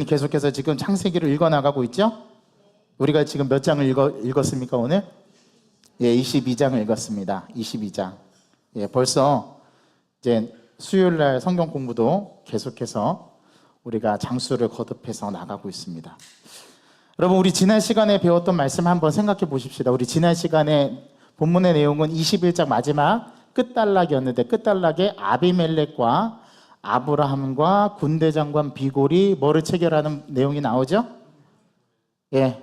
계속해서 지금 창세기를 읽어나가고 있죠? 우리가 지금 몇 장을 읽었습니까, 오늘? 예, 22장을 읽었습니다. 22장. 예, 벌써 이제 수요일 날 성경 공부도 계속해서 우리가 장수를 거듭해서 나가고 있습니다. 여러분, 우리 지난 시간에 배웠던 말씀 한번 생각해 보십시다. 우리 지난 시간에 본문의 내용은 21장 마지막 끝단락이었는데, 끝단락에 아비멜렉과 아브라함과 군대 장관 비골이 뭐를 체결하는 내용이 나오죠? 예,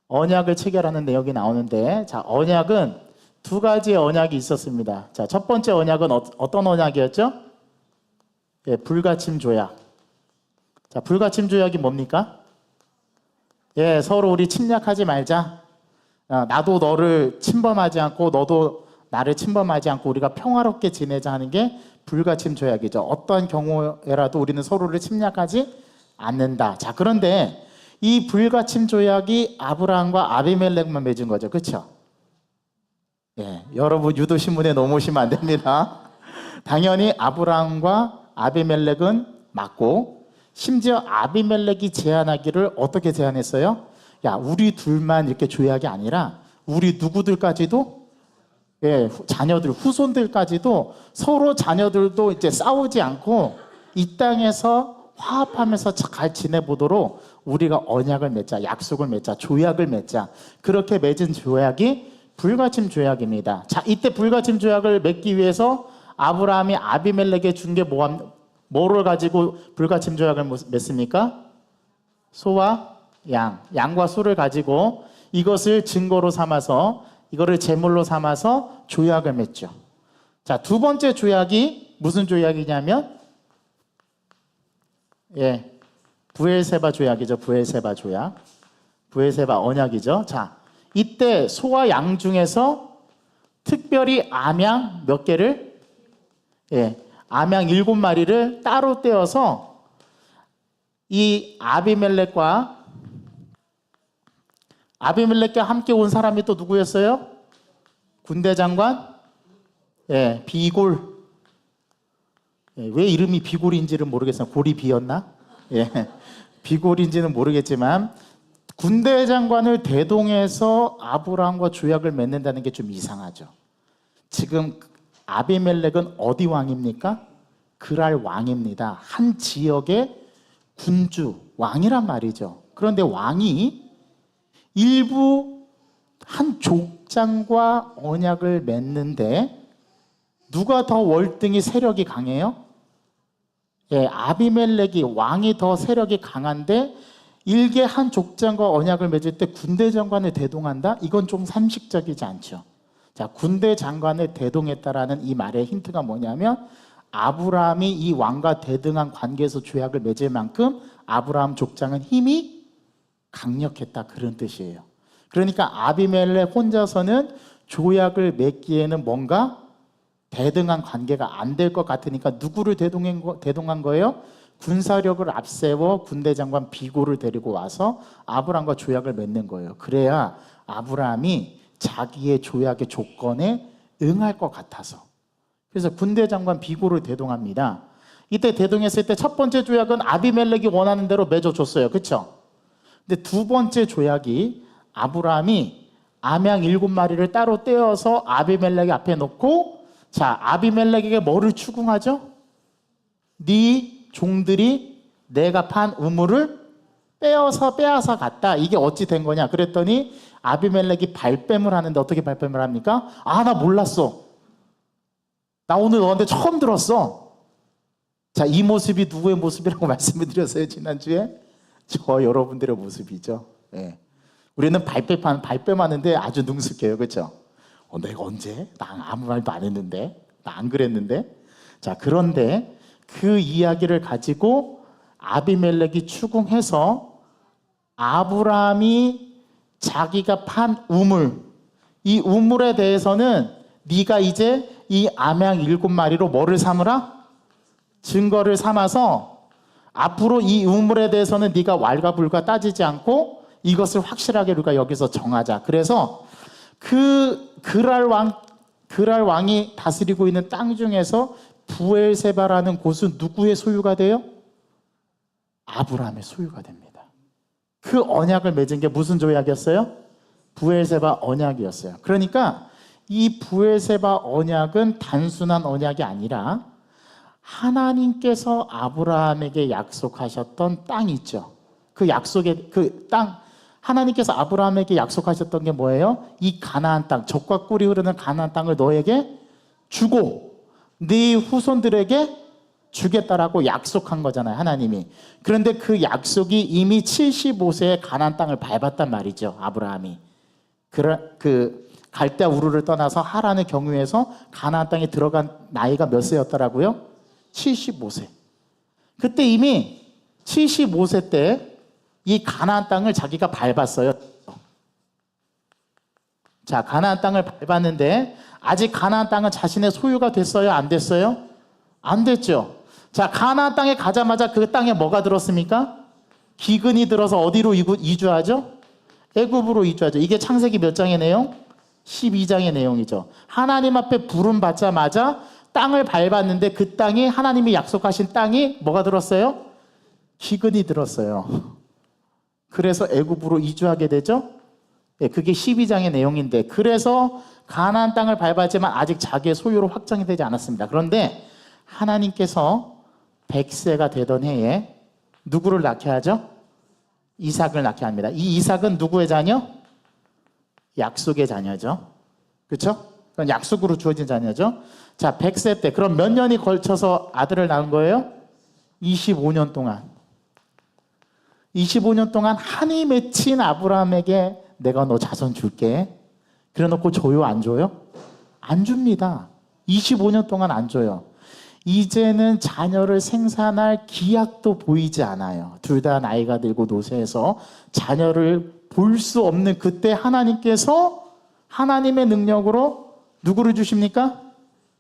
언약을 체결하는 내용이 나오는데, 자, 언약은 두 가지의 언약이 있었습니다. 자, 첫 번째 언약은 어떤 언약이었죠? 예, 불가침 조약. 자, 불가침 조약이 뭡니까? 예, 서로 우리 침략하지 말자. 나도 너를 침범하지 않고 너도 나를 침범하지 않고 우리가 평화롭게 지내자 하는 게 불가침 조약이죠. 어떠한 경우에라도 우리는 서로를 침략하지 않는다. 자, 그런데 이 불가침 조약이 아브라함과 아비멜렉만 맺은 거죠. 그렇죠? 예, 여러분 유도신문에 넘어오시면 안 됩니다. 당연히 아브라함과 아비멜렉은 맞고, 심지어 아비멜렉이 제안하기를 어떻게 제안했어요? 야, 우리 둘만 이렇게 조약이 아니라 우리 누구들까지도, 예, 자녀들, 후손들까지도 서로 자녀들도 이제 싸우지 않고 이 땅에서 화합하면서 잘 지내보도록 우리가 언약을 맺자, 약속을 맺자, 조약을 맺자. 그렇게 맺은 조약이 불가침 조약입니다. 자, 이때 불가침 조약을 맺기 위해서 아브라함이 아비멜렉에 준 게 뭐를 가지고 불가침 조약을 맺습니까? 소와 양과 소를 가지고 이것을 증거로 삼아서, 이거를 제물로 삼아서 조약을 맺죠. 자, 두 번째 조약이 무슨 조약이냐면, 예, 브엘세바 조약이죠. 브엘세바 조약. 브엘세바 언약이죠. 자, 이때 소와 양 중에서 특별히 암양 몇 개를, 예, 암양 7마리를 따로 떼어서 이 아비멜렉과 함께 온 사람이 또 누구였어요? 군대 장관, 예, 비골. 예, 왜 이름이 비골인지를 모르겠어요. 골이 비었나? 예, 비골인지는 모르겠지만 군대 장관을 대동해서 아브라함과 조약을 맺는다는 게 좀 이상하죠. 지금 아비멜렉은 어디 왕입니까? 그랄 왕입니다. 한 지역의 군주, 왕이란 말이죠. 그런데 왕이 일부 한 족장과 언약을 맺는데 누가 더 월등히 세력이 강해요? 예, 아비멜렉이, 왕이 더 세력이 강한데 일개 한 족장과 언약을 맺을 때 군대 장관을 대동한다? 이건 좀 상식적이지 않죠. 자, 군대 장관을 대동했다라는 이 말의 힌트가 뭐냐면, 아브라함이 이 왕과 대등한 관계에서 조약을 맺을 만큼 아브라함 족장은 힘이 강력했다, 그런 뜻이에요. 그러니까 아비멜렉 혼자서는 조약을 맺기에는 뭔가 대등한 관계가 안 될 것 같으니까 누구를 대동한 거예요? 군사력을 앞세워 군대 장관 비골을 데리고 와서 아브라함과 조약을 맺는 거예요. 그래야 아브라함이 자기의 조약의 조건에 응할 것 같아서. 그래서 군대 장관 비골을 대동합니다. 이때 대동했을 때 첫 번째 조약은 아비멜렉이 원하는 대로 맺어줬어요. 그렇죠? 근데 두 번째 조약이 아브라함이 암양 7마리를 따로 떼어서 아비멜렉 앞에 놓고, 자, 아비멜렉에게 뭐를 추궁하죠? 네 종들이 내가 판 우물을 빼앗아 갔다. 이게 어찌 된 거냐? 그랬더니 아비멜렉이 발뺌을 하는데 어떻게 발뺌을 합니까? 아, 나 몰랐어. 나 오늘 너한테 처음 들었어. 자, 이 모습이 누구의 모습이라고 말씀을 드렸어요, 지난주에? 저 여러분들의 모습이죠. 예. 우리는 발뺌하는데 아주 능숙해요. 그렇죠? 내가 언제? 나 아무 말도 안 했는데? 나 안 그랬는데? 자, 그런데 그 이야기를 가지고 아비멜렉이 추궁해서 아브라함이 자기가 판 우물, 이 우물에 대해서는 네가 이제 이 암양 7마리로 뭐를 삼으라? 증거를 삼아서 앞으로 이 우물에 대해서는 네가 왈가불가 따지지 않고 이것을 확실하게 우리가 여기서 정하자. 그래서 그랄 왕이 다스리고 있는 땅 중에서 부엘세바라는 곳은 누구의 소유가 돼요? 아브라함의 소유가 됩니다. 그 언약을 맺은 게 무슨 조약이었어요? 브엘세바 언약이었어요. 그러니까 이 브엘세바 언약은 단순한 언약이 아니라 하나님께서 아브라함에게 약속하셨던 땅이 있죠. 그 약속의 그 땅, 하나님께서 아브라함에게 약속하셨던 게 뭐예요? 이 가나안 땅, 젖과 꿀이 흐르는 가나안 땅을 너에게 주고 네 후손들에게 주겠다라고 약속한 거잖아요, 하나님이. 그런데 그 약속이 이미 75세에 가나안 땅을 밟았단 말이죠, 아브라함이. 그 갈대아 우르를 떠나서 하란을 경유해서 가나안 땅에 들어간 나이가 몇 세였더라고요? 75세. 그때 이미 75세 때 이 가나안 땅을 자기가 밟았어요. 자, 가나안 땅을 밟았는데 아직 가나안 땅은 자신의 소유가 됐어요? 안 됐어요? 안 됐죠. 자, 가나안 땅에 가자마자 그 땅에 뭐가 들었습니까? 기근이 들어서 어디로 이주하죠? 애굽으로 이주하죠. 이게 창세기 몇 장의 내용? 12장의 내용이죠. 하나님 앞에 부름 받자마자 땅을 밟았는데 그 땅이 하나님이 약속하신 땅이 뭐가 들었어요? 기근이 들었어요. 그래서 애굽으로 이주하게 되죠. 그게 12장의 내용인데, 그래서 가나안 땅을 밟았지만 아직 자기의 소유로 확정이 되지 않았습니다. 그런데 하나님께서 100세가 되던 해에 누구를 낳게 하죠? 이삭을 낳게 합니다. 이 이삭은 누구의 자녀? 약속의 자녀죠. 그렇죠? 그건 약속으로 주어진 자녀죠. 자, 100세 때 그럼 몇 년이 걸쳐서 아들을 낳은 거예요? 25년 동안. 25년 동안 한이 맺힌 아브라함에게 내가 너 자손 줄게. 그래 놓고 줘요, 안 줘요? 안 줍니다. 25년 동안 안 줘요. 이제는 자녀를 생산할 기약도 보이지 않아요. 둘 다 나이가 들고 노쇠해서 자녀를 볼 수 없는 그때 하나님께서 하나님의 능력으로 누구를 주십니까?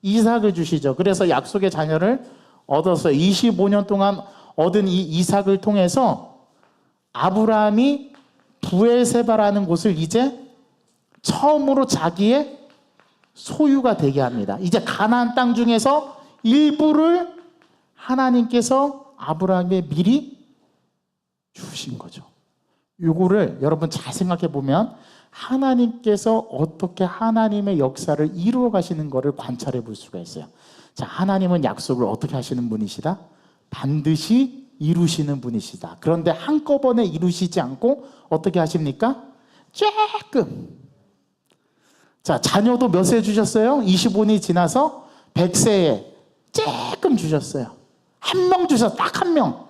이삭을 주시죠. 그래서 약속의 자녀를 얻어서 25년 동안 얻은 이 이삭을 통해서 아브라함이 브엘세바라는 곳을 이제 처음으로 자기의 소유가 되게 합니다. 이제 가나안 땅 중에서 일부를 하나님께서 아브라함에 미리 주신 거죠. 요거를 여러분 잘 생각해 보면 하나님께서 어떻게 하나님의 역사를 이루어 가시는 것을 관찰해 볼 수가 있어요. 자, 하나님은 약속을 어떻게 하시는 분이시다? 반드시 이루시는 분이시다. 그런데 한꺼번에 이루시지 않고 어떻게 하십니까? 조금. 자, 자녀도 몇 세 주셨어요? 25년이 지나서 100세에 조금 주셨어요. 한 명 주셨어. 딱 한 명.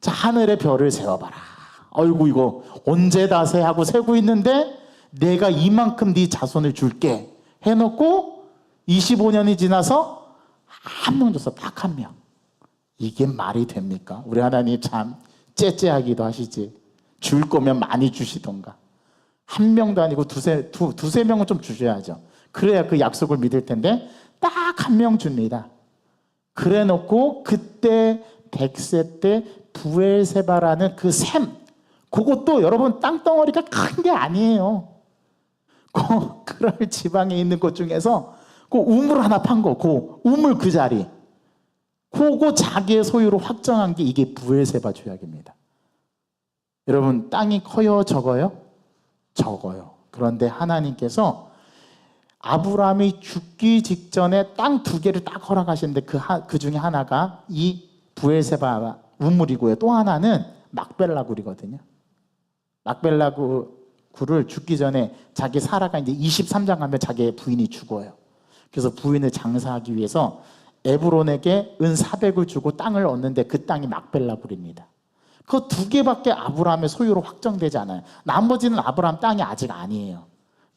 자, 하늘의 별을 세어봐라. 아이고 이거 언제 다 세 하고 세고 있는데 내가 이만큼 네 자손을 줄게 해놓고 25년이 지나서 한 명 줬어. 딱 한 명. 이게 말이 됩니까? 우리 하나님 참 째째하기도 하시지. 줄 거면 많이 주시던가. 한 명도 아니고 두세 명은 좀 주셔야죠. 그래야 그 약속을 믿을 텐데 딱 한 명 줍니다. 그래 놓고 그때 100세 때 브엘세바라는 그 샘, 그것도 여러분 땅덩어리가 큰 게 아니에요. 그럴 지방에 있는 곳 중에서 그 우물 하나 판 거, 그 우물 그 자리, 그거 자기의 소유로 확정한 게 이게 브엘세바 조약입니다. 여러분 땅이 커요, 적어요? 적어요. 그런데 하나님께서 아브라함이 죽기 직전에 땅 2개를 딱 허락하시는데 그 중에 하나가 이 브엘세바 우물이고요. 또 하나는 막벨라 굴이거든요. 막벨라 굴을 죽기 전에 자기 사라가 이제 23장 가면 자기의 부인이 죽어요. 그래서 부인을 장사하기 위해서 에브론에게 은 400을 주고 땅을 얻는데 그 땅이 막벨라 굴입니다. 그 2개밖에 아브라함의 소유로 확정되지 않아요. 나머지는 아브라함 땅이 아직 아니에요.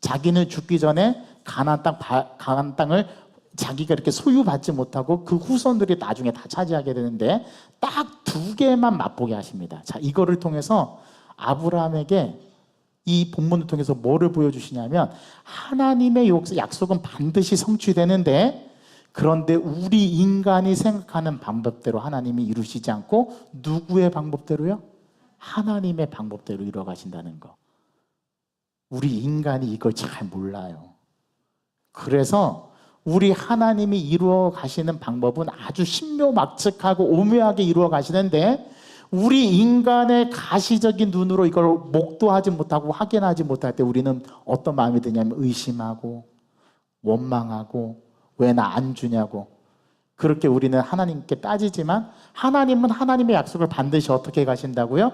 자기는 죽기 전에 가나안 땅을 자기가 이렇게 소유받지 못하고 그 후손들이 나중에 다 차지하게 되는데 딱 2개만 맛보게 하십니다. 자, 이거를 통해서 아브라함에게 이 본문을 통해서 뭐를 보여주시냐면 하나님의 약속은 반드시 성취되는데 그런데 우리 인간이 생각하는 방법대로 하나님이 이루시지 않고 누구의 방법대로요? 하나님의 방법대로 이루어 가신다는 거. 우리 인간이 이걸 잘 몰라요. 그래서 우리 하나님이 이루어 가시는 방법은 아주 신묘막측하고 오묘하게 이루어 가시는데 우리 인간의 가시적인 눈으로 이걸 목도하지 못하고 확인하지 못할 때 우리는 어떤 마음이 드냐면 의심하고 원망하고 왜 나 안 주냐고. 그렇게 우리는 하나님께 따지지만 하나님은 하나님의 약속을 반드시 어떻게 가신다고요?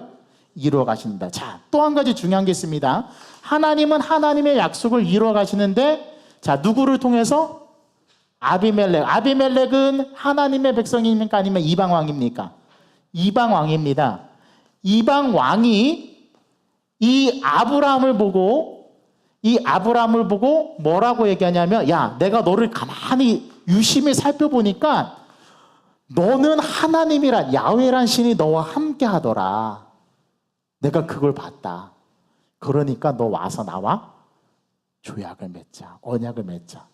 이루어 가신다. 자, 또 한 가지 중요한 게 있습니다. 하나님은 하나님의 약속을 이루어 가시는데, 자, 누구를 통해서? 아비멜렉. 아비멜렉은 하나님의 백성입니까? 아니면 이방 왕입니까? 이방 왕입니다. 이방 왕이 이 아브라함을 보고 뭐라고 얘기하냐면, 야, 내가 너를 가만히 유심히 살펴보니까 너는 하나님이란 야훼란 신이 너와 함께 하더라. 내가 그걸 봤다. 그러니까 너 와서 나와 조약을 맺자. 언약을 맺자.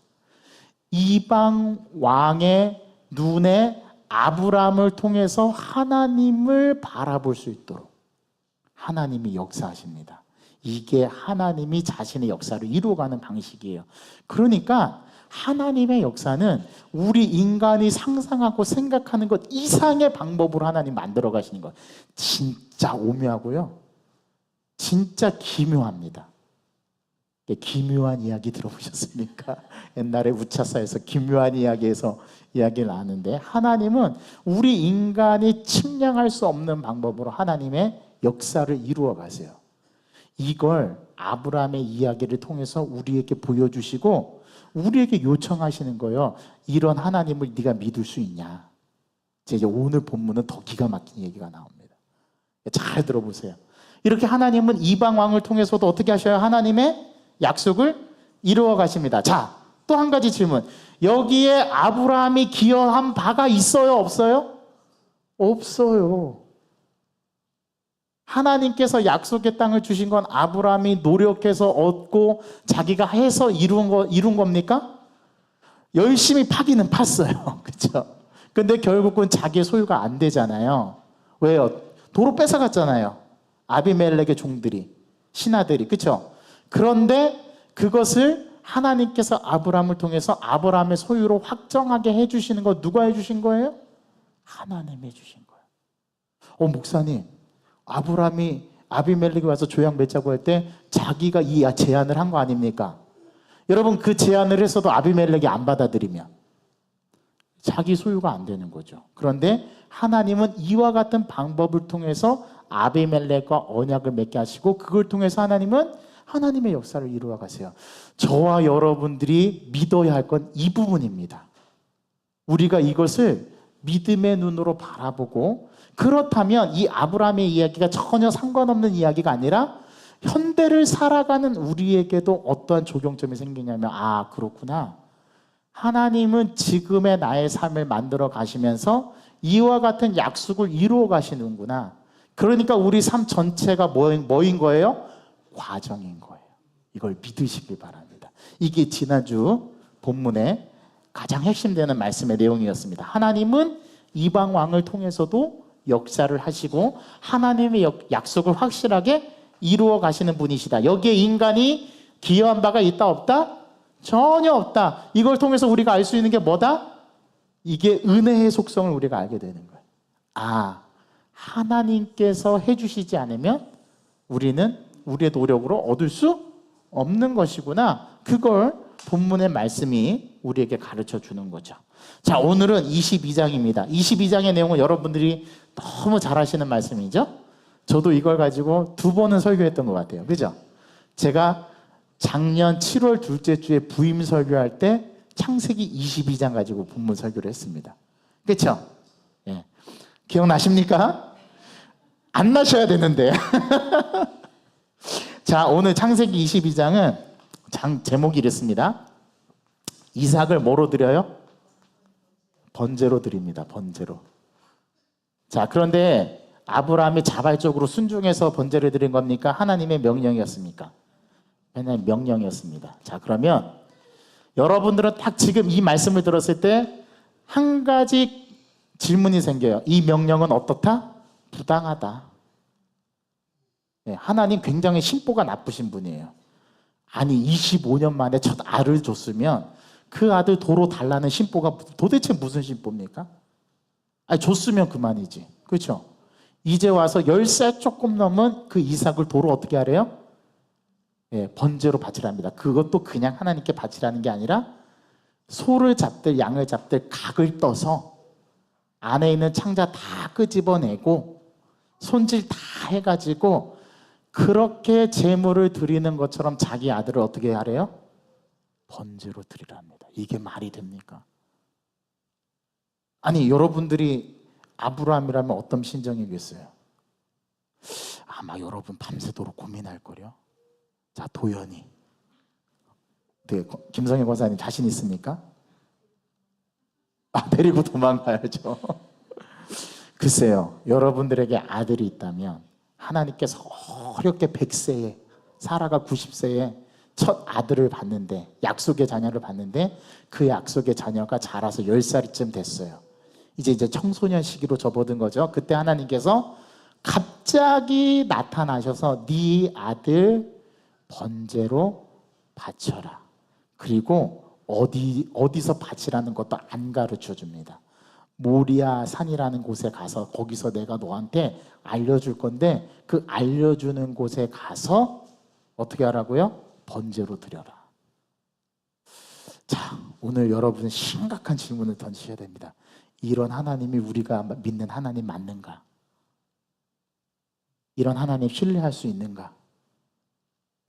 이방 왕의 눈에 아브라함을 통해서 하나님을 바라볼 수 있도록 하나님이 역사하십니다. 이게 하나님이 자신의 역사를 이루어가는 방식이에요. 그러니까 하나님의 역사는 우리 인간이 상상하고 생각하는 것 이상의 방법으로 하나님 만들어 가시는 것. 진짜 오묘하고요. 진짜 기묘합니다. 기묘한 이야기 들어보셨습니까? 옛날에 우차사에서 기묘한 이야기에서 이야기를 하는데, 하나님은 우리 인간이 측량할 수 없는 방법으로 하나님의 역사를 이루어 가세요. 이걸 아브라함의 이야기를 통해서 우리에게 보여주시고 우리에게 요청하시는 거예요. 이런 하나님을 네가 믿을 수 있냐? 이제 오늘 본문은 더 기가 막힌 얘기가 나옵니다. 잘 들어보세요. 이렇게 하나님은 이방 왕을 통해서도 어떻게 하셔요? 하나님의 약속을 이루어 가십니다. 자, 또 한 가지 질문. 여기에 아브라함이 기여한 바가 있어요? 없어요? 없어요. 하나님께서 약속의 땅을 주신 건 아브라함이 노력해서 얻고 자기가 해서 이룬 겁니까? 열심히 파기는 팠어요. 그렇죠? 근데 결국은 자기의 소유가 안 되잖아요. 왜요? 도로 뺏어갔잖아요. 아비멜렉의 종들이, 신하들이. 그렇죠? 그런데 그것을 하나님께서 아브라함을 통해서 아브라함의 소유로 확정하게 해주시는 거 누가 해주신 거예요? 하나님이 해주신 거예요. 목사님, 아브라함이 아비멜렉이 와서 조약 맺자고 할 때 자기가 이 제안을 한 거 아닙니까? 여러분, 그 제안을 했어도 아비멜렉이 안 받아들이면 자기 소유가 안 되는 거죠. 그런데 하나님은 이와 같은 방법을 통해서 아비멜렉과 언약을 맺게 하시고, 그걸 통해서 하나님은 하나님의 역사를 이루어 가세요. 저와 여러분들이 믿어야 할 건 이 부분입니다. 우리가 이것을 믿음의 눈으로 바라보고, 그렇다면 이 아브라함의 이야기가 전혀 상관없는 이야기가 아니라 현대를 살아가는 우리에게도 어떠한 적용점이 생기냐면, 아, 그렇구나. 하나님은 지금의 나의 삶을 만들어 가시면서 이와 같은 약속을 이루어 가시는구나. 그러니까 우리 삶 전체가 뭐인 거예요? 과정인 거예요. 이걸 믿으시길 바랍니다. 이게 지난주 본문의 가장 핵심되는 말씀의 내용이었습니다. 하나님은 이방 왕을 통해서도 역사를 하시고 하나님의 약속을 확실하게 이루어 가시는 분이시다. 여기에 인간이 기여한 바가 있다 없다? 전혀 없다. 이걸 통해서 우리가 알 수 있는 게 뭐다? 이게 은혜의 속성을 우리가 알게 되는 거예요. 아, 하나님께서 해주시지 않으면 우리는 우리의 노력으로 얻을 수 없는 것이구나. 그걸 본문의 말씀이 우리에게 가르쳐 주는 거죠. 자, 오늘은 22장입니다. 22장의 내용은 여러분들이 너무 잘 아시는 말씀이죠? 저도 이걸 가지고 2번은 설교했던 것 같아요. 그죠? 제가 작년 7월 둘째 주에 부임 설교할 때 창세기 22장 가지고 본문 설교를 했습니다. 그렇죠? 예. 기억나십니까? 안 나셔야 되는데. 자, 오늘 창세기 22장은 제목이 이렇습니다. 이삭을 뭐로 드려요? 번제로 드립니다. 번제로. 자, 그런데 아브라함이 자발적으로 순종해서 번제를 드린 겁니까? 하나님의 명령이었습니까? 하나님의 명령이었습니다. 자, 그러면 여러분들은 딱 지금 이 말씀을 들었을 때 한 가지 질문이 생겨요. 이 명령은 어떻다? 부당하다. 네, 하나님 굉장히 심보가 나쁘신 분이에요. 아니, 25년 만에 첫 알을 줬으면 그 아들 도로 달라는 심보가 도대체 무슨 심보입니까? 아니, 줬으면 그만이지. 그렇죠? 이제 와서 10살 조금 넘은 그 이삭을 도로 어떻게 하래요? 예, 번제로 바치랍니다. 그것도 그냥 하나님께 바치라는 게 아니라 소를 잡들 양을 잡들 각을 떠서 안에 있는 창자 다 끄집어내고 손질 다 해가지고 그렇게 제물을 드리는 것처럼 자기 아들을 어떻게 하래요? 번제로 드리랍니다. 이게 말이 됩니까? 아니, 여러분들이 아브라함이라면 어떤 심정이겠어요? 아마 여러분 밤새도록 고민할 거요. 자, 도연이. 네, 김성희 권사님 자신 있습니까? 데리고 도망가야죠. 글쎄요, 여러분들에게 아들이 있다면 하나님께서 어렵게 100세에 사라가 90세에 첫 아들을 봤는데, 약속의 자녀를 봤는데 그 약속의 자녀가 자라서 10살쯤 됐어요. 이제 청소년 시기로 접어든 거죠. 그때 하나님께서 갑자기 나타나셔서 네 아들 번제로 바쳐라. 그리고 어디서 바치라는 것도 안 가르쳐 줍니다. 모리아 산이라는 곳에 가서 거기서 내가 너한테 알려줄 건데 그 알려주는 곳에 가서 어떻게 하라고요? 번제로 드려라. 자, 오늘 여러분은 심각한 질문을 던지셔야 됩니다. 이런 하나님이 우리가 믿는 하나님 맞는가? 이런 하나님 신뢰할 수 있는가?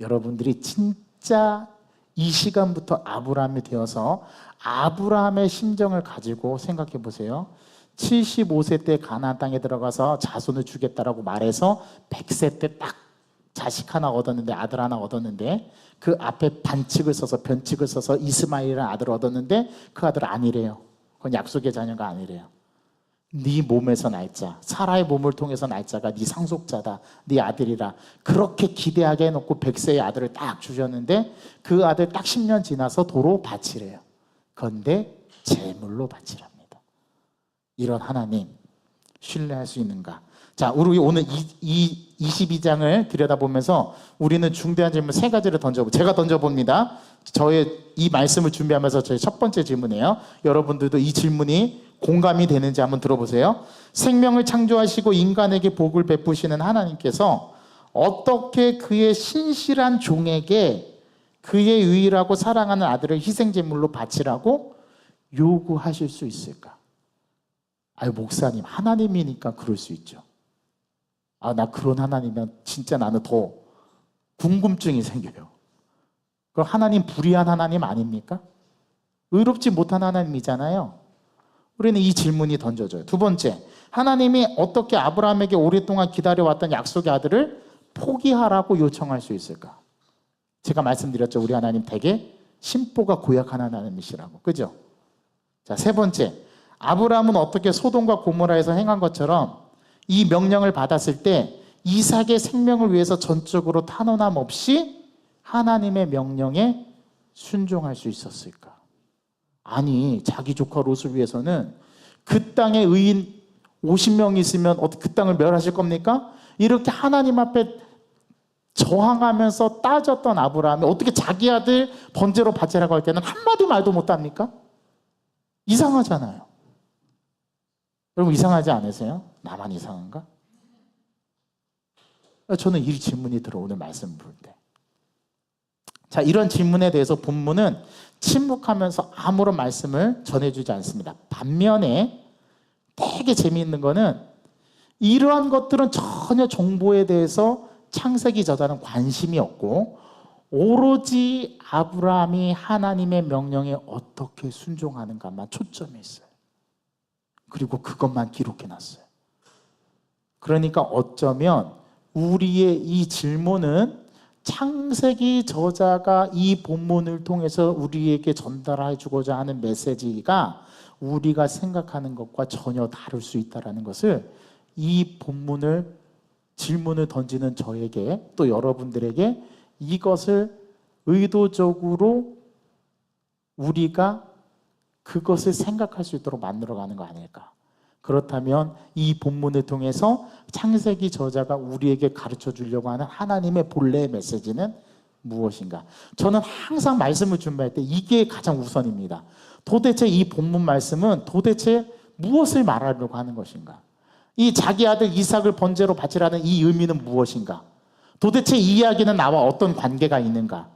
여러분들이 진짜 이 시간부터 아브라함이 되어서 아브라함의 심정을 가지고 생각해 보세요. 75세 때 가나안 땅에 들어가서 자손을 주겠다라고 말해서 100세 때 딱 자식 하나 얻었는데, 아들 하나 얻었는데, 그 앞에 반칙을 써서 변칙을 써서 이스마엘이라는 아들을 얻었는데 그 아들 아니래요. 그건 약속의 자녀가 아니래요. 네 몸에서 날 자, 사라의 몸을 통해서 날 자가 네 상속자다, 네 아들이라 그렇게 기대하게 해놓고 100세의 아들을 딱 주셨는데 그 아들 딱 10년 지나서 도로 바치래요. 그런데 제물로 바치랍니다. 이런 하나님 신뢰할 수 있는가? 자, 우리 오늘 22장을 들여다보면서 우리는 중대한 질문 3가지를 제가 던져봅니다. 저의 이 말씀을 준비하면서 저의 첫 번째 질문이에요. 여러분들도 이 질문이 공감이 되는지 한번 들어보세요. 생명을 창조하시고 인간에게 복을 베푸시는 하나님께서 어떻게 그의 신실한 종에게 그의 유일하고 사랑하는 아들을 희생제물로 바치라고 요구하실 수 있을까? 아유, 목사님, 하나님이니까 그럴 수 있죠. 나 그런 하나님이면 진짜 나는 더 궁금증이 생겨요. 그럼 하나님 불의한 하나님 아닙니까? 의롭지 못한 하나님이잖아요. 우리는 이 질문이 던져져요. 두 번째, 하나님이 어떻게 아브라함에게 오랫동안 기다려왔던 약속의 아들을 포기하라고 요청할 수 있을까? 제가 말씀드렸죠. 우리 하나님 되게 심보가 고약한 하나님이시라고. 그죠? 자, 세 번째, 아브라함은 어떻게 소돔과 고모라에서 행한 것처럼 이 명령을 받았을 때 이삭의 생명을 위해서 전적으로 탄원함 없이 하나님의 명령에 순종할 수 있었을까? 아니, 자기 조카 롯을 위해서는 그 땅에 의인 50명이 있으면 그 땅을 멸하실 겁니까? 이렇게 하나님 앞에 저항하면서 따졌던 아브라함이 어떻게 자기 아들 번제로 바치라고 할 때는 한마디 말도 못합니까? 이상하잖아요. 여러분, 이상하지 않으세요? 나만 이상한가? 저는 이 질문이 들어, 오늘 말씀 부를 때. 자, 이런 질문에 대해서 본문은 침묵하면서 아무런 말씀을 전해주지 않습니다. 반면에 되게 재미있는 거는 이러한 것들은 전혀 정보에 대해서 창세기 저자는 관심이 없고 오로지 아브라함이 하나님의 명령에 어떻게 순종하는가만 초점이 있어요. 그리고 그것만 기록해놨어요. 그러니까 어쩌면 우리의 이 질문은 창세기 저자가 이 본문을 통해서 우리에게 전달해 주고자 하는 메시지가 우리가 생각하는 것과 전혀 다를 수 있다는 것을 이 본문을 질문을 던지는 저에게 또 여러분들에게 이것을 의도적으로 우리가 그것을 생각할 수 있도록 만들어가는 거 아닐까? 그렇다면 이 본문을 통해서 창세기 저자가 우리에게 가르쳐 주려고 하는 하나님의 본래의 메시지는 무엇인가? 저는 항상 말씀을 준비할 때 이게 가장 우선입니다. 도대체 이 본문 말씀은 도대체 무엇을 말하려고 하는 것인가? 이 자기 아들 이삭을 번제로 바치라는 이 의미는 무엇인가? 도대체 이 이야기는 나와 어떤 관계가 있는가?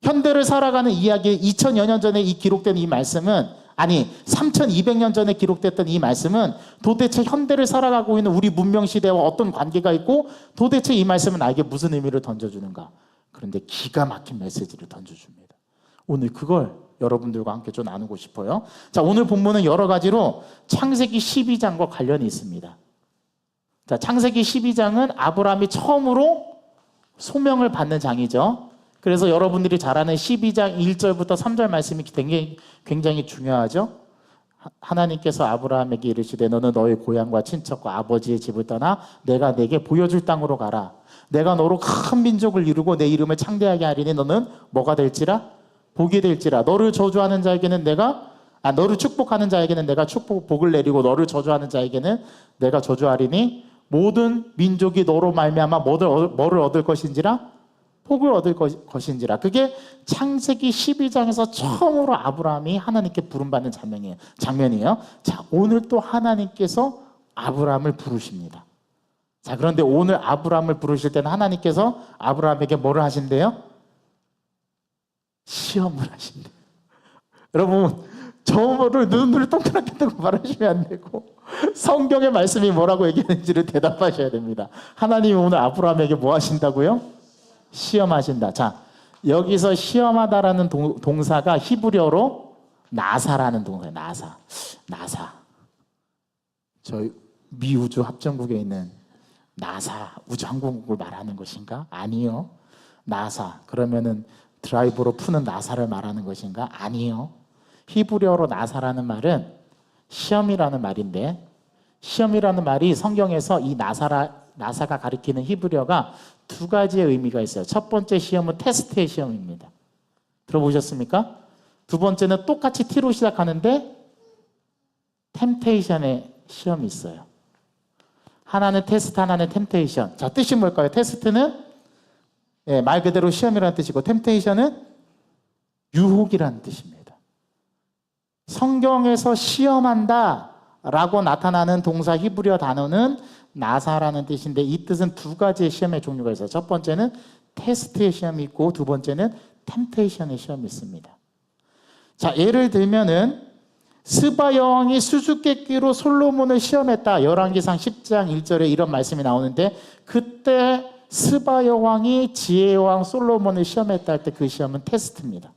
현대를 살아가는 이야기, 2000여 년 전에 이 기록된 이 말씀은, 아니 3200년 전에 기록됐던 이 말씀은 도대체 현대를 살아가고 있는 우리 문명시대와 어떤 관계가 있고, 도대체 이 말씀은 나에게 무슨 의미를 던져주는가? 그런데 기가 막힌 메시지를 던져줍니다. 오늘 그걸 여러분들과 함께 좀 나누고 싶어요. 자, 오늘 본문은 여러 가지로 창세기 12장과 관련이 있습니다. 자, 창세기 12장은 아브라함이 처음으로 소명을 받는 장이죠. 그래서 여러분들이 잘 아는 12장 1절부터 3절 말씀이 굉장히 중요하죠. 하나님께서 아브라함에게 이르시되 너는 너의 고향과 친척과 아버지의 집을 떠나 내가 내게 보여줄 땅으로 가라. 내가 너로 큰 민족을 이루고 내 이름을 창대하게 하리니 너는 뭐가 될지라? 복이 될지라. 너를 저주하는 자에게는 너를 축복하는 자에게는 내가 복을 내리고 너를 저주하는 자에게는 내가 저주하리니 모든 민족이 너로 말미암아 뭐를 얻을 것인지라? 복을 얻을 것인지라. 그게 창세기 12장에서 처음으로 아브라함이 하나님께 부름받는 장면이에요. 자, 오늘 또 하나님께서 아브라함을 부르십니다. 자, 그런데 오늘 아브라함을 부르실 때는 하나님께서 아브라함에게 뭐를 하신대요? 시험을 하신대요. 여러분, 저를 눈을 동그랗게 뜨고 말하시면 안 되고, 성경의 말씀이 뭐라고 얘기하는지를 대답하셔야 됩니다. 하나님이 오늘 아브라함에게 뭐 하신다고요? 시험하신다. 자, 여기서 시험하다라는 동사가 히브리어로 나사라는 동사예요. 나사. 저희 미 우주 합정국에 있는 나사 우주항공국을 말하는 것인가? 아니요. 나사. 그러면은 드라이브로 푸는 나사를 말하는 것인가? 아니요. 히브리어로 나사라는 말은 시험이라는 말인데, 시험이라는 말이 성경에서 이 나사가 가리키는 히브리어가 두 가지의 의미가 있어요. 첫 번째 시험은 테스트의 시험입니다. 들어보셨습니까? 두 번째는 똑같이 T로 시작하는데 템테이션의 시험이 있어요. 하나는 테스트, 하나는 템테이션. 자, 뜻이 뭘까요? 테스트는 말 그대로 시험이라는 뜻이고, 템테이션은 유혹이라는 뜻입니다. 성경에서 시험한다 라고 나타나는 동사 히브리어 단어는 나사라는 뜻인데, 이 뜻은 두 가지의 시험의 종류가 있어요. 첫 번째는 테스트의 시험이 있고, 두 번째는 템테이션의 시험이 있습니다. 자, 예를 들면은 스바 여왕이 수수께끼로 솔로몬을 시험했다. 열왕기상 10장 1절에 이런 말씀이 나오는데, 그때 스바 여왕이 지혜 여왕 솔로몬을 시험했다 할 때 그 시험은 테스트입니다.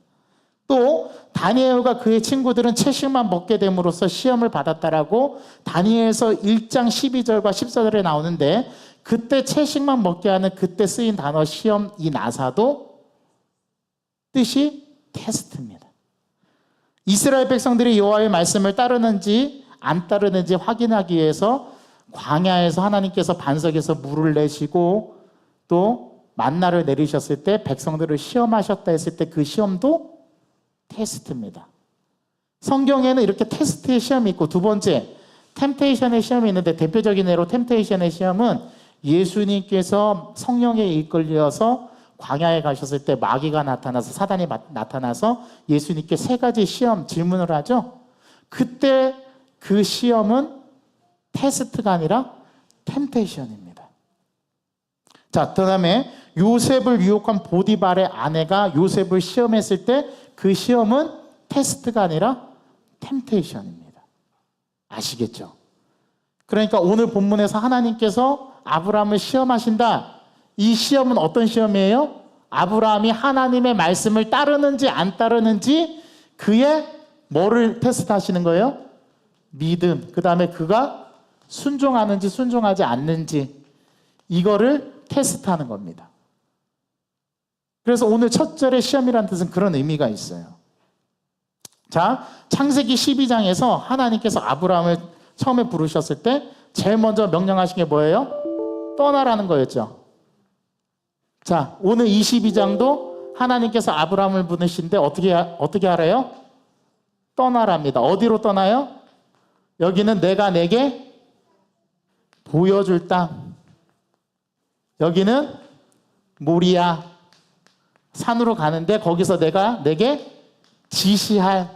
또 다니엘과 그의 친구들은 채식만 먹게 됨으로써 시험을 받았다라고 다니엘서 1장 12절과 14절에 나오는데, 그때 채식만 먹게 하는 그때 쓰인 단어 시험, 이 나사도 뜻이 테스트입니다. 이스라엘 백성들이 여호와의 말씀을 따르는지 안 따르는지 확인하기 위해서 광야에서 하나님께서 반석에서 물을 내시고 또 만나를 내리셨을 때 백성들을 시험하셨다 했을 때 그 시험도 테스트입니다. 성경에는 이렇게 테스트의 시험이 있고, 두 번째 템테이션의 시험이 있는데, 대표적인 예로 템테이션의 시험은 예수님께서 성령에 이끌려서 광야에 가셨을 때 마귀가 나타나서, 사단이 나타나서 예수님께 세 가지 시험 질문을 하죠. 그때 그 시험은 테스트가 아니라 템테이션입니다. 자, 그 다음에 요셉을 유혹한 보디발의 아내가 요셉을 시험했을 때 그 시험은 테스트가 아니라 템테이션입니다. 아시겠죠? 그러니까 오늘 본문에서 하나님께서 아브라함을 시험하신다. 이 시험은 어떤 시험이에요? 아브라함이 하나님의 말씀을 따르는지 안 따르는지, 그의 뭐를 테스트하시는 거예요? 믿음. 그 다음에 그가 순종하는지 순종하지 않는지, 이거를 테스트하는 겁니다. 그래서 오늘 첫 절의 시험이라는 뜻은 그런 의미가 있어요. 자, 창세기 12장에서 하나님께서 아브라함을 처음에 부르셨을 때 제일 먼저 명령하신 게 뭐예요? 떠나라는 거였죠. 자, 오늘 22장도 하나님께서 아브라함을 부르신데 어떻게 하래요? 떠나랍니다. 어디로 떠나요? 여기는 내가 내게 보여줄 땅. 여기는 모리아 산으로 가는데, 거기서 내가 내게 지시한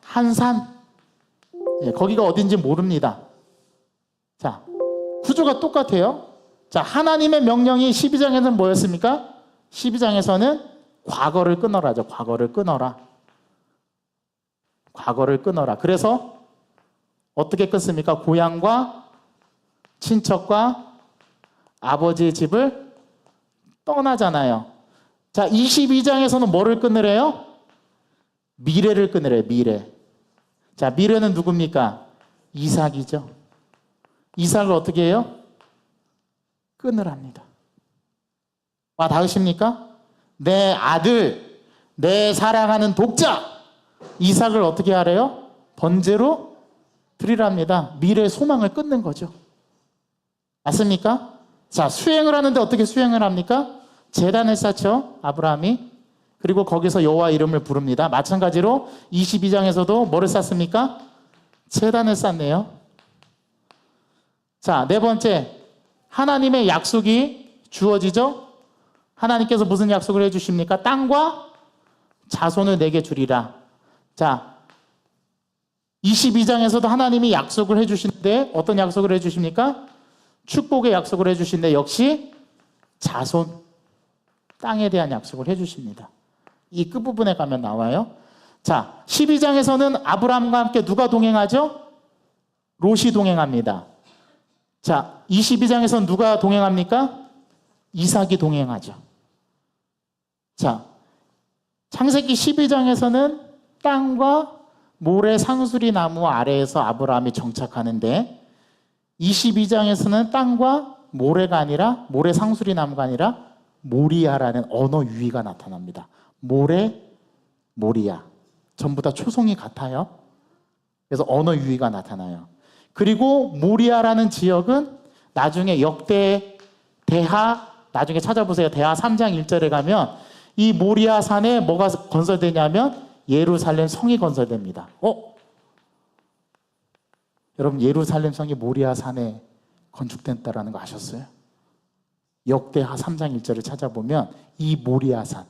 한 산, 예, 거기가 어딘지 모릅니다. 자, 구조가 똑같아요. 자, 하나님의 명령이 12장에서는 뭐였습니까? 12장에서는 과거를 끊어라죠. 과거를 끊어라. 과거를 끊어라. 그래서 어떻게 끊습니까? 고향과 친척과 아버지의 집을 떠나잖아요. 자, 22장에서는 뭐를 끊으래요? 미래를 끊으래요. 미래. 자, 미래는 누굽니까? 이삭이죠. 이삭을 어떻게 해요? 끊으랍니다. 와, 닿으십니까? 내 아들, 내 사랑하는 독자 이삭을 어떻게 하래요? 번제로 드리랍니다. 미래의 소망을 끊는 거죠. 맞습니까? 자, 수행을 하는데 어떻게 수행을 합니까? 제단을 쌓죠. 아브라함이. 그리고 거기서 여호와 이름을 부릅니다. 마찬가지로 22장에서도 뭐를 쌓습니까? 제단을 쌓네요. 자, 네 번째, 하나님의 약속이 주어지죠. 하나님께서 무슨 약속을 해주십니까? 땅과 자손을 내게 주리라. 자, 22장에서도 하나님이 약속을 해주시는데 어떤 약속을 해주십니까? 축복의 약속을 해주시는데 역시 자손, 땅에 대한 약속을 해주십니다. 이 끝부분에 가면 나와요. 자, 12장에서는 아브라함과 함께 누가 동행하죠? 롯이 동행합니다. 자, 22장에서는 누가 동행합니까? 이삭이 동행하죠. 자, 창세기 12장에서는 땅과 모래 상수리 나무 아래에서 아브라함이 정착하는데 22장에서는 땅과 모래가 아니라 모래 상수리 나무가 아니라 모리아라는 언어 유희가 나타납니다. 모래, 모리아. 전부 다 초성이 같아요. 그래서 언어 유희가 나타나요. 그리고 모리아라는 지역은 나중에 역대 대하, 나중에 찾아보세요. 대하 3장 1절에 가면 이 모리아 산에 뭐가 건설되냐면 예루살렘 성이 건설됩니다. 여러분, 예루살렘 성이 모리아 산에 건축됐다는 거 아셨어요? 역대하 3장 1절을 찾아보면 이 모리아 산,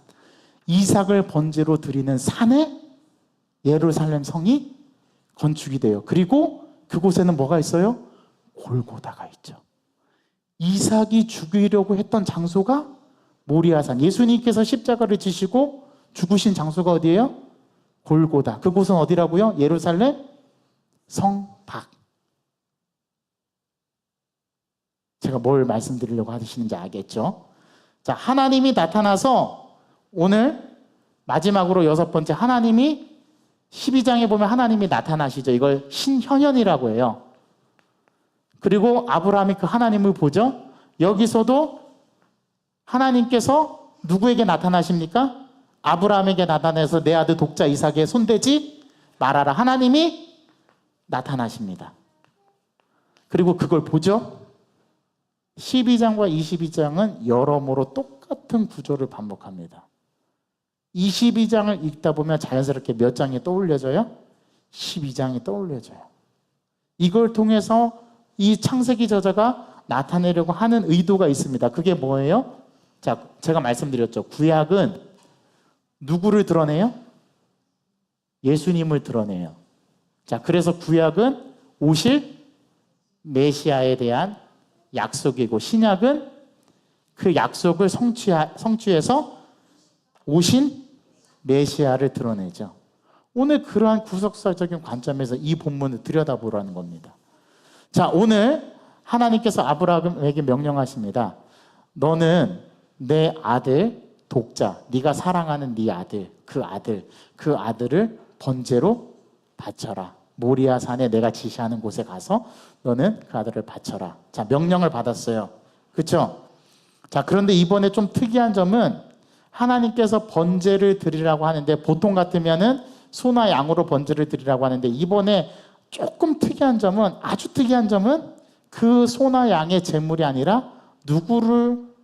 이삭을 번제로 드리는 산에 예루살렘 성이 건축이 돼요. 그리고 그곳에는 뭐가 있어요? 골고다가 있죠. 이삭이 죽이려고 했던 장소가 모리아산. 예수님께서 십자가를 지시고 죽으신 장소가 어디예요? 골고다. 그곳은 어디라고요? 예루살렘 성 밖. 제가 뭘 말씀드리려고 하시는지 알겠죠? 자, 하나님이 나타나서 오늘 마지막으로 여섯 번째, 하나님이 12장에 보면 하나님이 나타나시죠. 이걸 신현현이라고 해요. 그리고 아브라함이 그 하나님을 보죠. 여기서도 하나님께서 누구에게 나타나십니까? 아브라함에게 나타나서 내 아들 독자 이삭에 손대지 말아라. 하나님이 나타나십니다. 그리고 그걸 보죠. 12장과 22장은 여러모로 똑같은 구조를 반복합니다. 22장을 읽다 보면 자연스럽게 몇 장이 떠올려져요? 12장이 떠올려져요. 이걸 통해서 이 창세기 저자가 나타내려고 하는 의도가 있습니다. 그게 뭐예요? 자, 제가 말씀드렸죠. 구약은 누구를 드러내요? 예수님을 드러내요. 자, 그래서 구약은 오실 메시아에 대한 약속이고 신약은 그 약속을 성취해서 오신 메시아를 드러내죠. 오늘 그러한 구속사적인 관점에서 이 본문을 들여다보라는 겁니다. 자, 오늘 하나님께서 아브라함에게 명령하십니다. 너는 내 아들 독자, 네가 사랑하는 네 아들, 그 아들을 번제로 바쳐라. 모리아 산에 내가 지시하는 곳에 가서 너는 그 아들을 바쳐라. 자, 명령을 받았어요. 그렇죠? 자, 그런데 이번에 좀 특이한 점은 하나님께서 번제를 드리라고 하는데 보통 같으면은 소나 양으로 번제를 드리라고 하는데 이번에 조금 특이한 점은, 아주 특이한 점은 그 소나 양의 제물이 아니라 누구를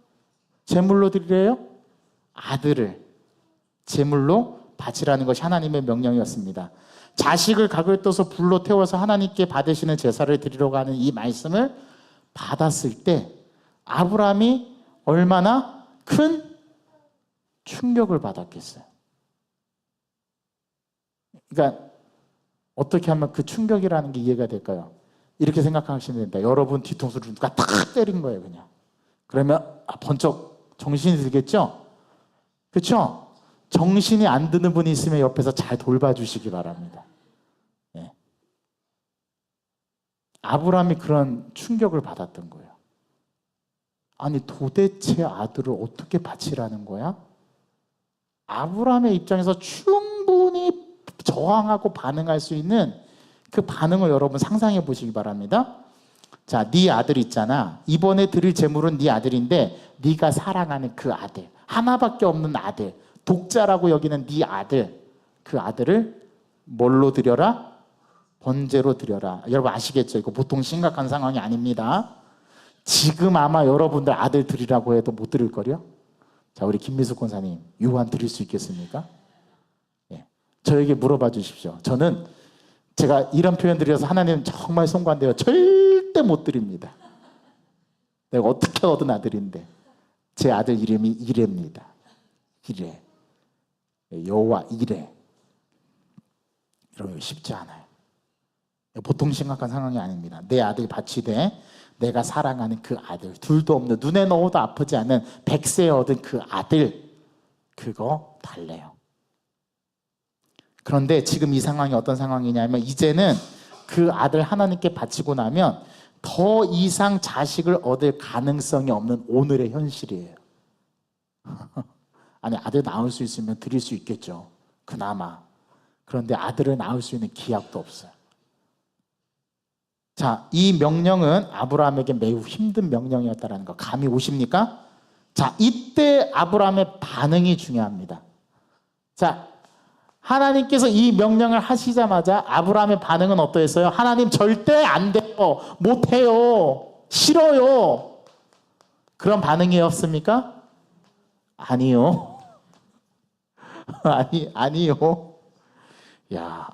제물로 드리래요? 아들을 제물로 바치라는 것이 하나님의 명령이었습니다. 자식을 각을 떠서 불로 태워서 하나님께 받으시는 제사를 드리려고 하는 이 말씀을 받았을 때 아브라함이 얼마나 큰 충격을 받았겠어요. 그러니까 어떻게 하면 그 충격이라는 게 이해가 될까요? 이렇게 생각하시면 됩니다. 여러분 뒤통수를 누가 탁 때린 거예요, 그냥. 그러면 번쩍 정신이 들겠죠? 그렇죠? 정신이 안 드는 분이 있으면 옆에서 잘 돌봐주시기 바랍니다. 네. 아브라함이 그런 충격을 받았던 거예요. 아니 도대체 아들을 어떻게 바치라는 거야? 아브라함의 입장에서 충분히 저항하고 반응할 수 있는 그 반응을 여러분 상상해 보시기 바랍니다. 자, 네 아들 있잖아. 이번에 드릴 제물은 네 아들인데 네가 사랑하는 그 아들, 하나밖에 없는 아들, 독자라고 여기는 네 아들, 그 아들을 뭘로 드려라? 번제로 드려라. 여러분 아시겠죠? 이거 보통 심각한 상황이 아닙니다. 지금 아마 여러분들 아들 드리라고 해도 못 드릴 거요. 자, 우리 김미숙 권사님, 유한 드릴 수 있겠습니까? 예. 저에게 물어봐 주십시오. 저는 제가 이런 표현 드려서 하나님 정말 송구한데요. 절대 못 드립니다. 내가 어떻게 얻은 아들인데. 제 아들 이름이 이레입니다. 이레. 여호와 이레. 여러분 쉽지 않아요. 보통 심각한 상황이 아닙니다. 내 아들 바치되 내가 사랑하는 그 아들, 둘도 없는 눈에 넣어도 아프지 않은 100세에 얻은 그 아들, 그거 달래요. 그런데 지금 이 상황이 어떤 상황이냐면 이제는 그 아들 하나님께 바치고 나면 더 이상 자식을 얻을 가능성이 없는 오늘의 현실이에요. 아니 아들 낳을 수 있으면 드릴 수 있겠죠. 그나마. 그런데 아들을 낳을 수 있는 기약도 없어요. 자, 이 명령은 아브라함에게 매우 힘든 명령이었다는 거 감이 오십니까? 자, 이때 아브라함의 반응이 중요합니다. 자, 하나님께서 이 명령을 하시자마자 아브라함의 반응은 어떠했어요? 하나님 절대 안 돼요. 못 해요. 싫어요. 그런 반응이었습니까? 아니요. 아니요. 야,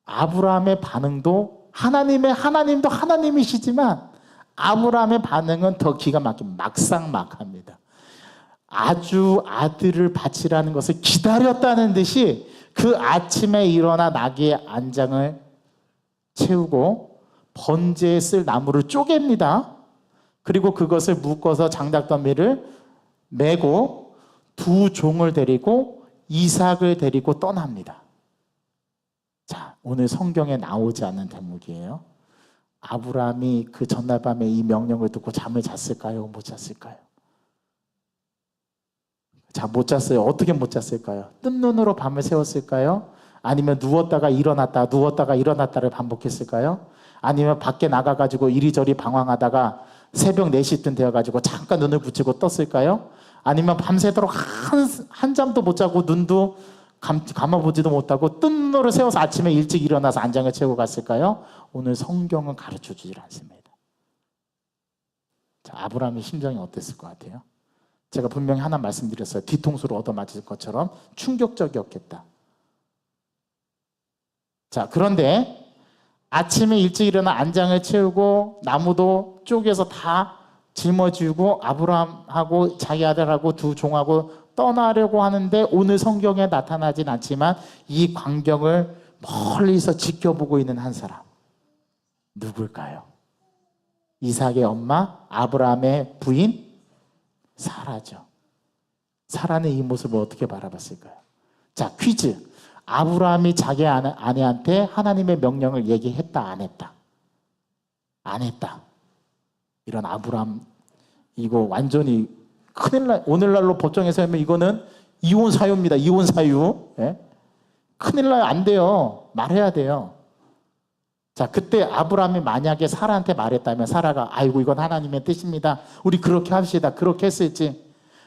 아브라함의 반응도 하나님도 하나님이시지만 아브라함의 반응은 더 기가 막힌 막상막합니다. 아주 아들을 바치라는 것을 기다렸다는 듯이 그 아침에 일어나 나귀의 안장을 채우고 번제에 쓸 나무를 쪼갭니다. 그리고 그것을 묶어서 장작더미를 메고 두 종을 데리고 이삭을 데리고 떠납니다. 자, 오늘 성경에 나오지 않는 대목이에요. 아브라함이 그 전날 밤에 이 명령을 듣고 잠을 잤을까요? 못 잤을까요? 자, 못 잤어요. 어떻게 못 잤을까요? 뜬 눈으로 밤을 새웠을까요? 아니면 누웠다가 일어났다를 반복했을까요? 아니면 밖에 나가가지고 이리저리 방황하다가 새벽 4시쯤 되어가지고 잠깐 눈을 붙이고 떴을까요? 아니면 밤새도록 한 잠도 못 자고 눈도 감아보지도 못하고 뜬 눈으로 세워서 아침에 일찍 일어나서 안장을 채우고 갔을까요? 오늘 성경은 가르쳐주질 않습니다. 자, 아브라함의 심정이 어땠을 것 같아요? 제가 분명히 하나 말씀드렸어요. 뒤통수를 얻어맞을 것처럼 충격적이었겠다. 자, 그런데 아침에 일찍 일어나 안장을 채우고 나무도 쪼개서 다 짊어지고 아브라함하고 자기 아들하고 두 종하고 떠나려고 하는데 오늘 성경에 나타나진 않지만 이 광경을 멀리서 지켜보고 있는 한 사람. 누굴까요? 이삭의 엄마, 아브라함의 부인 사라죠. 사라는 이 모습을 어떻게 바라봤을까요? 자, 퀴즈. 아브라함이 자기 아내한테 하나님의 명령을 얘기했다, 안 했다? 안 했다. 이런 아브라함, 이거 완전히 큰일 나. 오늘날로 법정에서 하면 이거는 이혼 사유입니다. 이혼 사유. 예? 큰일 나요. 안 돼요. 말해야 돼요. 자, 그때 아브라함이 만약에 사라한테 말했다면 사라가 아이고 이건 하나님의 뜻입니다. 우리 그렇게 합시다. 그렇게 했을지.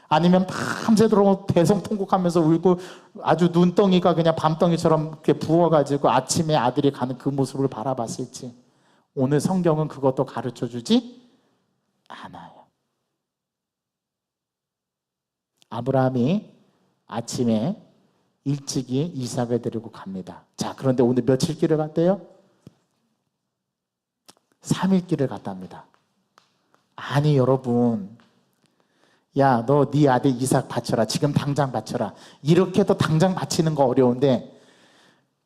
아니면 밤새도록 대성통곡하면서 울고 아주 눈덩이가 그냥 밤덩이처럼 이렇게 부어가지고 아침에 아들이 가는 그 모습을 바라봤을지. 오늘 성경은 그것도 가르쳐주지 않아요. 아브라함이 아침에 일찍이 이삭을 데리고 갑니다. 자, 그런데 오늘 며칠 길을 갔대요? 3일 길을 갔답니다. 아니 여러분, 야, 너 네 아들 이삭 바쳐라. 지금 당장 바쳐라. 이렇게도 당장 바치는 거 어려운데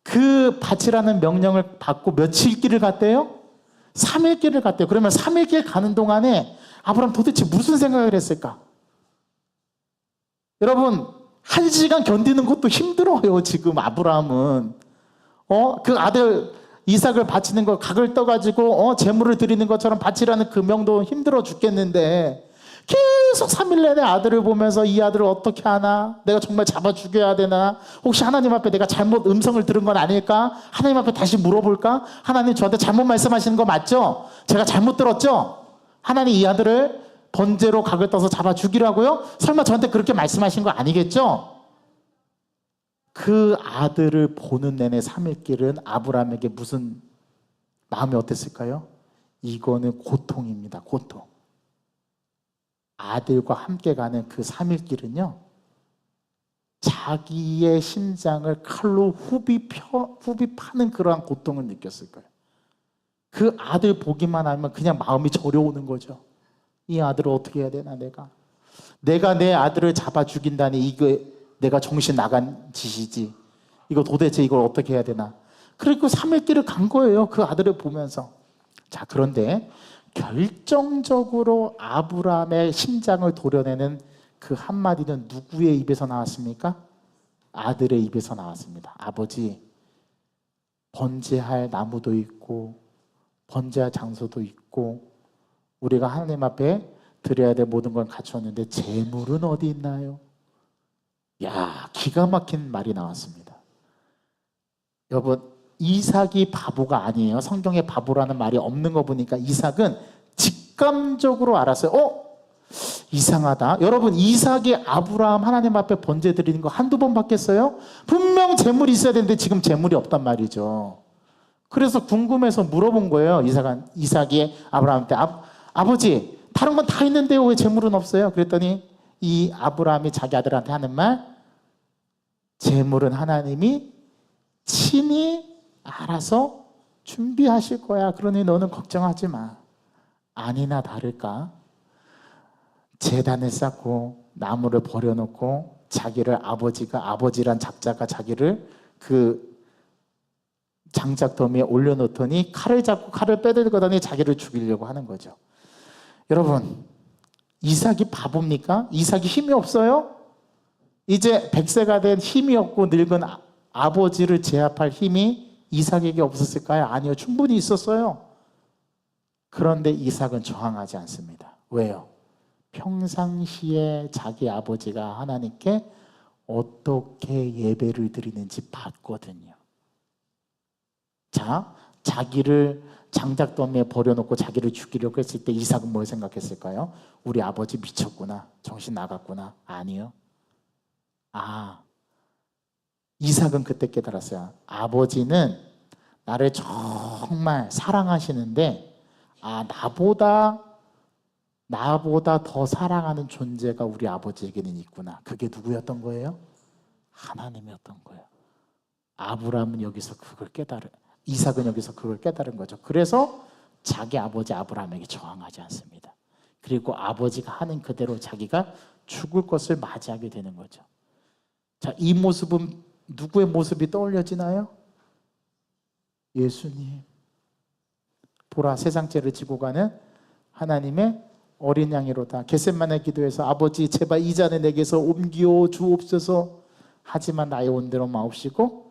그 바치라는 명령을 받고 며칠 길을 갔대요? 3일 길을 갔대요. 그러면 3일 길 가는 동안에 아브라함 도대체 무슨 생각을 했을까? 여러분, 1시간 견디는 것도 힘들어요. 지금 아브라함은 그 아들 이삭을 바치는 거 각을 떠가지고 제물을 드리는 것처럼 바치라는 그 명도 힘들어 죽겠는데 계속 3일 내내 아들을 보면서 이 아들을 어떻게 하나? 내가 정말 잡아 죽여야 되나? 혹시 하나님 앞에 내가 잘못 음성을 들은 건 아닐까? 하나님 앞에 다시 물어볼까? 하나님 저한테 잘못 말씀하시는 거 맞죠? 제가 잘못 들었죠? 하나님 이 아들을 번제로 각을 떠서 잡아 죽이라고요? 설마 저한테 그렇게 말씀하신 거 아니겠죠? 그 아들을 보는 내내 3일 길은 아브라함에게 무슨 마음이 어땠을까요? 이거는 고통입니다. 고통. 아들과 함께 가는 그 3일 길은요, 자기의 심장을 칼로 후비 파는 그러한 고통을 느꼈을 거예요. 그 아들 보기만 하면 그냥 마음이 저려오는 거죠. 이 아들을 어떻게 해야 되나 내가 내 아들을 잡아 죽인다니 이거 내가 정신 나간 짓이지. 이거 도대체 이걸 어떻게 해야 되나. 그리고 3일 길을 간 거예요. 그 아들을 보면서. 자, 그런데 결정적으로 아브라함의 심장을 도려내는 그 한마디는 누구의 입에서 나왔습니까? 아들의 입에서 나왔습니다. 아버지, 번제할 나무도 있고 번제할 장소도 있고 우리가 하나님 앞에 드려야 될 모든 걸 갖추었는데 재물은 어디 있나요? 야, 기가 막힌 말이 나왔습니다. 여러분, 이삭이 바보가 아니에요. 성경에 바보라는 말이 없는 거 보니까 이삭은 직감적으로 알았어요. 이상하다. 여러분, 이삭이 아브라함 하나님 앞에 번제 드리는 거 한두 번 받겠어요? 분명 재물이 있어야 되는데 지금 재물이 없단 말이죠. 그래서 궁금해서 물어본 거예요. 이삭이 아브라함한테 아버지, 다른 건 다 있는데요. 왜 재물은 없어요? 그랬더니 이 아브라함이 자기 아들한테 하는 말, 재물은 하나님이 친히 알아서 준비하실 거야. 그러니 너는 걱정하지 마. 아니나 다를까? 제단을 쌓고 나무를 버려놓고 자기를 아버지란 작자가 자기를 그 장작더미에 올려놓더니 칼을 잡고 칼을 빼들거더니 자기를 죽이려고 하는 거죠. 여러분, 이삭이 바보입니까? 이삭이 힘이 없어요? 이제 100세가 된 힘이 없고 늙은 아버지를 제압할 힘이 이삭에게 없었을까요? 아니요, 충분히 있었어요. 그런데 이삭은 저항하지 않습니다. 왜요? 평상시에 자기 아버지가 하나님께 어떻게 예배를 드리는지 봤거든요. 자, 자기를 장작더미에 버려놓고 자기를 죽이려고 했을 때 이삭은 뭘 생각했을까요? 우리 아버지 미쳤구나. 정신 나갔구나. 아니요. 이삭은 그때 깨달았어요. 아버지는 나를 정말 사랑하시는데 나보다 더 사랑하는 존재가 우리 아버지에게는 있구나. 그게 누구였던 거예요? 하나님이었던 거예요. 이삭은 여기서 그걸 깨달은 거죠. 그래서 자기 아버지 아브라함에게 저항하지 않습니다. 그리고 아버지가 하는 그대로 자기가 죽을 것을 맞이하게 되는 거죠. 자, 이 모습은 누구의 모습이 떠올려지나요? 예수님. 보라, 세상 죄를 지고 가는 하나님의 어린 양이로다. 겟세마네 기도에서 아버지 제발 이 잔을 내게서 옮겨 주옵소서. 하지만 나의 온대로 마옵시고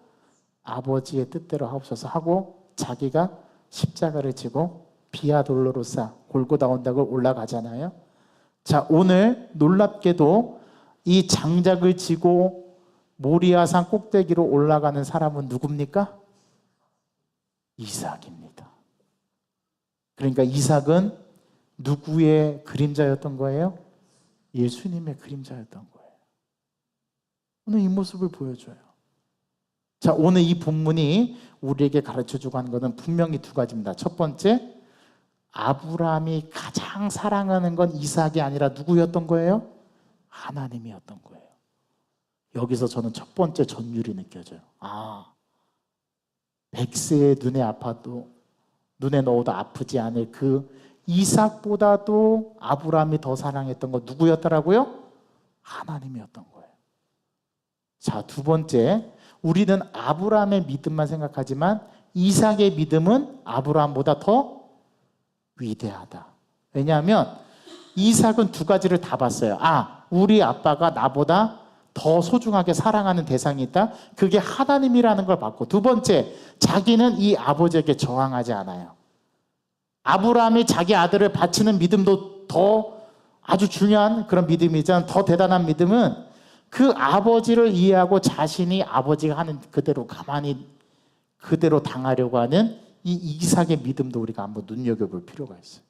아버지의 뜻대로 하옵소서 하고 자기가 십자가를 지고 비아 돌로로사 골고다 언덕을 올라가잖아요. 자, 오늘 놀랍게도 이 장작을 지고 모리아산 꼭대기로 올라가는 사람은 누굽니까? 이삭입니다. 그러니까 이삭은 누구의 그림자였던 거예요? 예수님의 그림자였던 거예요. 오늘 이 모습을 보여줘요. 자, 오늘 이 본문이 우리에게 가르쳐주고 하는 것은 분명히 두 가지입니다. 첫 번째, 아브라함이 가장 사랑하는 건 이삭이 아니라 누구였던 거예요? 하나님이었던 거예요. 여기서 저는 첫 번째 전율이 느껴져요. 100세의 눈에 넣어도 아프지 않을 그 이삭보다도 아브라함이 더 사랑했던 건 누구였더라고요? 하나님이었던 거예요. 자, 두 번째, 우리는 아브라함의 믿음만 생각하지만 이삭의 믿음은 아브라함보다 더 위대하다. 왜냐하면 이삭은 두 가지를 다 봤어요. 우리 아빠가 나보다 더 소중하게 사랑하는 대상이 있다. 그게 하나님이라는 걸 봤고, 두 번째, 자기는 이 아버지에게 저항하지 않아요. 아브라함이 자기 아들을 바치는 믿음도 더 아주 중요한 그런 믿음이지만, 더 대단한 믿음은 그 아버지를 이해하고 자신이 아버지가 하는 그대로 가만히 그대로 당하려고 하는 이 이삭의 믿음도 우리가 한번 눈여겨볼 필요가 있어요.